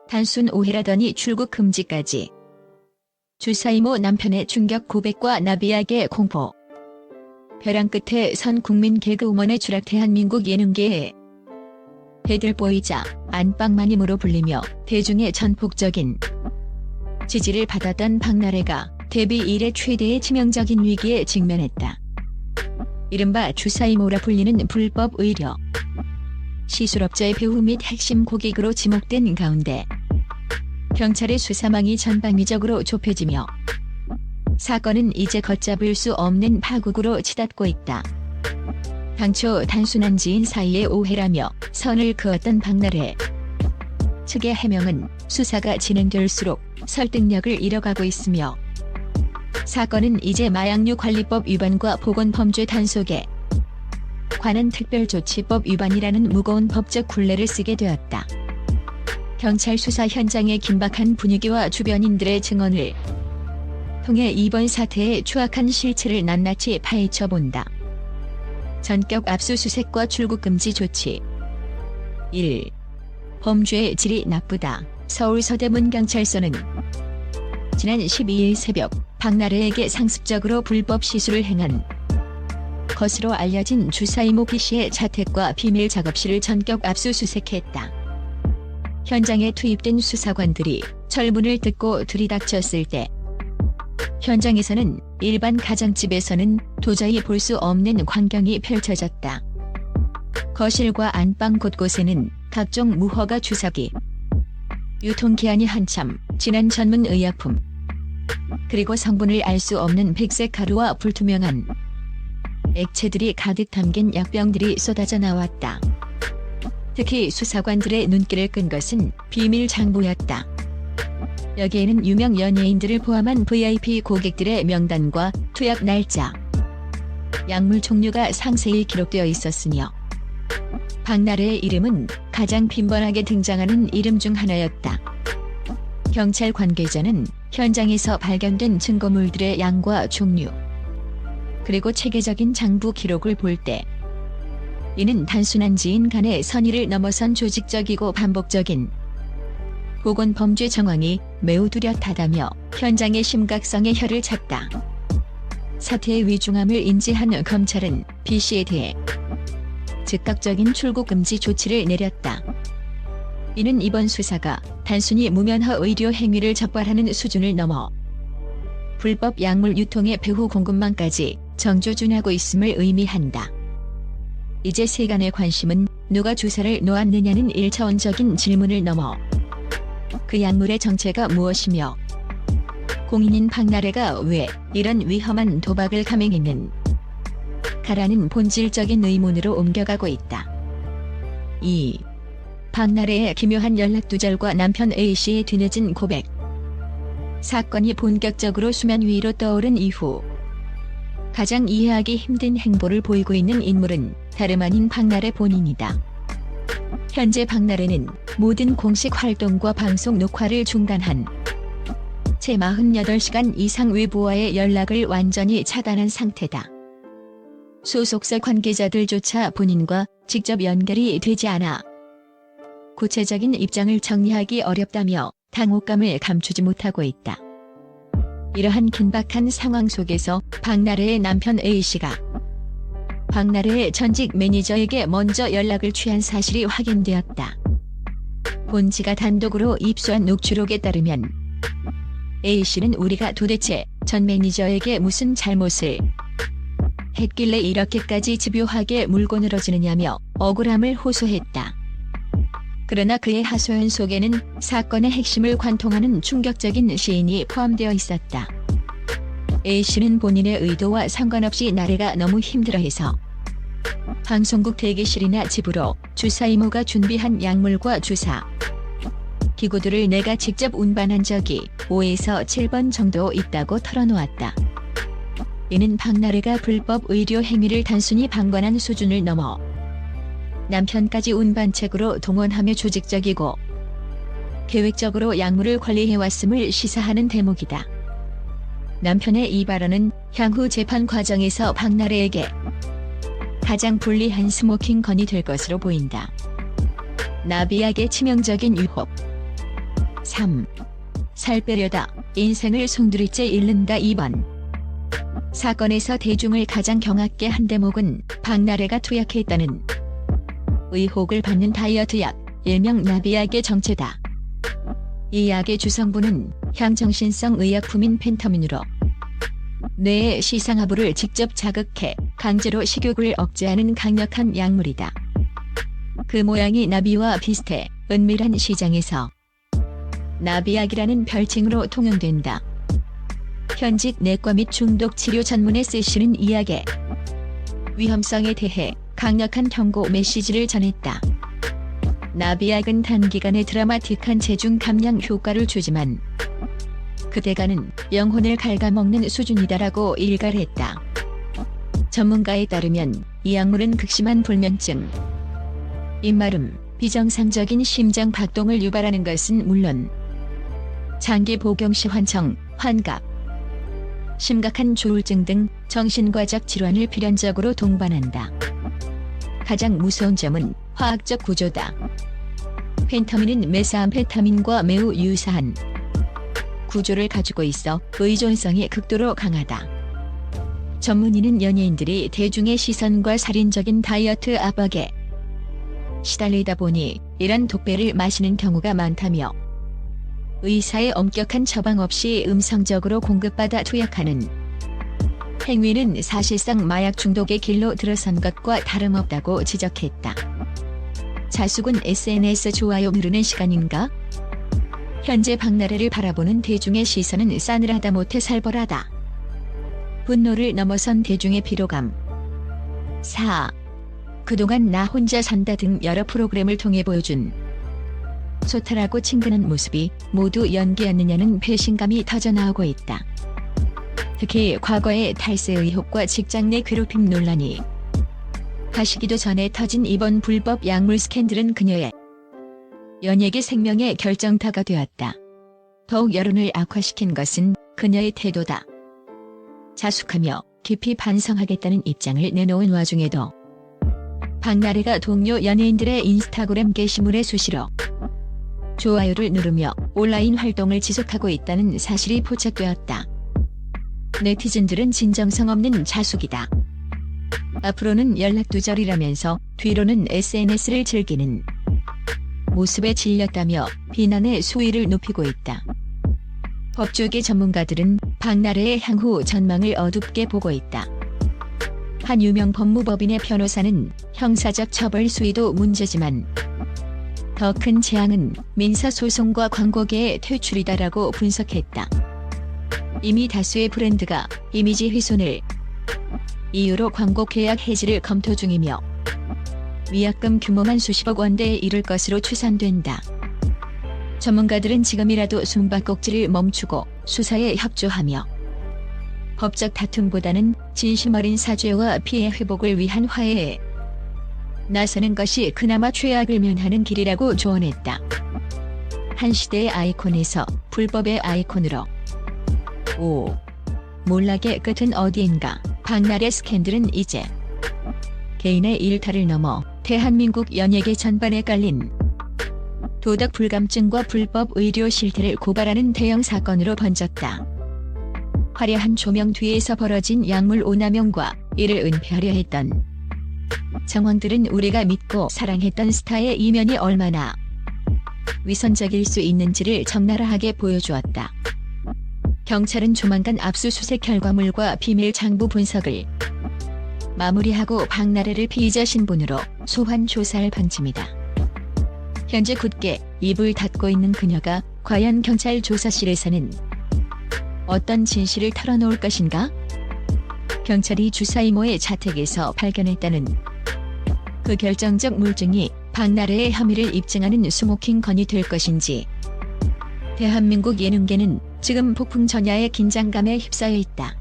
단순 오해라더니 출국 금지까지. 주사 이모 남편의 충격 고백과 나비약의 공포. 벼랑 끝에 선 국민 개그우먼의 추락. 대한민국 예능계의 배들보이자 안방마님으로 불리며 대중의 전폭적인 지지를 받았던 박나래가 데뷔 이래 최대의 치명적인 위기에 직면했다. 이른바 주사 이모라 불리는 불법 의료 시술업자의 배후 및 핵심 고객으로 지목된 가운데 경찰의 수사망이 전방위적으로 좁혀지며 사건은 이제 걷잡을 수 없는 파국으로 치닫고 있다. 당초 단순한 지인 사이의 오해라며 선을 그었던 박나래 측의 해명은 수사가 진행될수록 설득력을 잃어가고 있으며 사건은 이제 마약류 관리법 위반과 보건범죄 단속에 관한 특별조치법 위반이라는 무거운 법적 굴레를 쓰게 되었다. 경찰 수사 현장의 긴박한 분위기와 주변인들의 증언을 통해 이번 사태의 추악한 실체를 낱낱이 파헤쳐본다. 전격 압수수색과 출국 금지 조치. 1. 범죄의 질이 나쁘다. 서울 서대문경찰서는 지난 12일 새벽 박나래에게 상습적으로 불법 시술을 행한 것으로 알려진 주사 이모 B씨의 자택과 비밀 작업실을 전격 압수수색했다. 현장에 투입된 수사관들이 철문을 듣고 들이닥쳤을 때 현장에서는 일반 가정집에서는 도저히 볼 수 없는 광경이 펼쳐졌다. 거실과 안방 곳곳에는 각종 무허가 주사기, 유통기한이 한참 지난 전문 의약품, 그리고 성분을 알 수 없는 백색 가루와 불투명한 액체들이 가득 담긴 약병들이 쏟아져 나왔다. 특히 수사관들의 눈길을 끈 것은 비밀 장부였다. 여기에는 유명 연예인들을 포함한 VIP 고객들의 명단과 투약 날짜, 약물 종류가 상세히 기록되어 있었으며 박나래의 이름은 가장 빈번하게 등장하는 이름 중 하나였다. 경찰 관계자는 현장에서 발견된 증거물들의 양과 종류, 그리고 체계적인 장부 기록을 볼 때 이는 단순한 지인 간의 선의를 넘어선 조직적이고 반복적인 보건범죄 정황이 매우 뚜렷하다며 현장의 심각성에 혀를 찼다. 사태의 위중함을 인지한 검찰은 B씨에 대해 즉각적인 출국 금지 조치를 내렸다. 이는 이번 수사가 단순히 무면허 의료 행위를 적발하는 수준을 넘어 불법 약물 유통의 배후 공급망까지 정조준하고 있음을 의미한다. 이제 세간의 관심은 누가 주사를 놓았느냐는 1차원적인 질문을 넘어 그 약물의 정체가 무엇이며 공인인 박나래가 왜 이런 위험한 도박을 감행했는가라는 본질적인 의문으로 옮겨가고 있다. 2. 박나래의 기묘한 연락두절과 남편 A씨의 뒤늦은 고백. 사건이 본격적으로 수면 위로 떠오른 이후 가장 이해하기 힘든 행보를 보이고 있는 인물은 다름 아닌 박나래 본인이다. 현재 박나래는 모든 공식 활동과 방송 녹화를 중단한 채 48시간 이상 외부와의 연락을 완전히 차단한 상태다. 소속사 관계자들조차 본인과 직접 연결이 되지 않아 구체적인 입장을 정리하기 어렵다며 당혹감을 감추지 못하고 있다. 이러한 긴박한 상황 속에서 박나래의 남편 A씨가 박나래의 전직 매니저에게 먼저 연락을 취한 사실이 확인되었다. 본지가 단독으로 입수한 녹취록에 따르면 A씨는 우리가 도대체 전 매니저에게 무슨 잘못을 했길래 이렇게까지 집요하게 물고 늘어지느냐며 억울함을 호소했다. 그러나 그의 하소연 속에는 사건의 핵심을 관통하는 충격적인 시인이 포함되어 있었다. A씨는 본인의 의도와 상관없이 나래가 너무 힘들어해서 방송국 대기실이나 집으로 주사 이모가 준비한 약물과 주사 기구들을 내가 직접 운반한 적이 5에서 7번 정도 있다고 털어놓았다. 이는 박나래가 불법 의료 행위를 단순히 방관한 수준을 넘어 남편까지 운반책으로 동원하며 조직적이고 계획적으로 약물을 관리해왔음을 시사하는 대목이다. 남편의 이 발언은 향후 재판 과정에서 박나래에게 가장 불리한 스모킹 건이 될 것으로 보인다. 나비약의 치명적인 유혹. 3. 살 빼려다 인생을 송두리째 잃는다. 2번. 사건에서 대중을 가장 경악게 한 대목은 박나래가 투약했다는 의혹을 받는 다이어트 약, 일명 나비약의 정체다. 이 약의 주성분은 향정신성 의약품인 펜타민으로 뇌의 시상하부를 직접 자극해 강제로 식욕을 억제하는 강력한 약물이다. 그 모양이 나비와 비슷해 은밀한 시장에서 나비약이라는 별칭으로 통용된다. 현직 내과 및 중독 치료 전문에 쓰시는 이 약의 위험성에 대해 강력한 경고 메시지를 전했다. 나비약은 단기간에 드라마틱한 체중 감량 효과를 주지만 그 대가는 영혼을 갉아먹는 수준이다라고 일갈했다. 전문가에 따르면 이 약물은 극심한 불면증, 입마름, 비정상적인 심장 박동을 유발하는 것은 물론 장기 복용 시 환청, 환각, 심각한 조울증 등 정신과적 질환을 필연적으로 동반한다. 가장 무서운 점은 화학적 구조다. 펜타민은 메스암페타민과 매우 유사한 구조를 가지고 있어 의존성이 극도로 강하다. 전문의는 연예인들이 대중의 시선과 살인적인 다이어트 압박에 시달리다 보니 이런 독배를 마시는 경우가 많다며 의사의 엄격한 처방 없이 음성적으로 공급받아 투약하는 행위는 사실상 마약 중독의 길로 들어선 것과 다름없다고 지적했다. 자숙은 SNS 좋아요 누르는 시간인가? 현재 박나래를 바라보는 대중의 시선은 싸늘하다 못해 살벌하다. 분노를 넘어선 대중의 피로감. 4. 그동안 나 혼자 산다 등 여러 프로그램을 통해 보여준 소탈하고 친근한 모습이 모두 연기였느냐는 배신감이 터져나오고 있다. 특히 과거의 탈세 의혹과 직장 내 괴롭힘 논란이 가시기도 전에 터진 이번 불법 약물 스캔들은 그녀의 연예계 생명의 결정타가 되었다. 더욱 여론을 악화시킨 것은 그녀의 태도다. 자숙하며 깊이 반성하겠다는 입장을 내놓은 와중에도 박나래가 동료 연예인들의 인스타그램 게시물에 수시로 좋아요를 누르며 온라인 활동을 지속하고 있다는 사실이 포착되었다. 네티즌들은 진정성 없는 자숙이다. 앞으로는 연락두절이라면서 뒤로는 SNS를 즐기는 모습에 질렸다며 비난의 수위를 높이고 있다. 법조계 전문가들은 박나래의 향후 전망을 어둡게 보고 있다. 한 유명 법무법인의 변호사는 형사적 처벌 수위도 문제지만 더 큰 재앙은 민사소송과 광고계의 퇴출이다라고 분석했다. 이미 다수의 브랜드가 이미지 훼손을 이유로 광고 계약 해지를 검토 중이며 위약금 규모만 수십억 원대에 이를 것으로 추산된다. 전문가들은 지금이라도 숨바꼭질을 멈추고 수사에 협조하며 법적 다툼보다는 진심 어린 사죄와 피해 회복을 위한 화해에 나서는 것이 그나마 최악을 면하는 길이라고 조언했다. 한 시대의 아이콘에서 불법의 아이콘으로 5. 몰락의 끝은 어디인가? 박나래 스캔들은 이제 개인의 일탈을 넘어 대한민국 연예계 전반에 깔린 도덕 불감증과 불법 의료 실태를 고발하는 대형 사건으로 번졌다. 화려한 조명 뒤에서 벌어진 약물 오남용과 이를 은폐하려 했던 정황들은 우리가 믿고 사랑했던 스타의 이면이 얼마나 위선적일 수 있는지를 적나라하게 보여주었다. 경찰은 조만간 압수수색 결과물과 비밀 장부 분석을 마무리하고 박나래를 피의자 신분으로 소환 조사할 방침이다. 현재 굳게 입을 닫고 있는 그녀가 과연 경찰 조사실에서는 어떤 진실을 털어놓을 것인가? 경찰이 주사 이모의 자택에서 발견했다는 그 결정적 물증이 박나래의 혐의를 입증하는 수모킹 건이 될 것인지. 대한민국 예능계는 지금 폭풍 전야의 긴장감에 휩싸여 있다.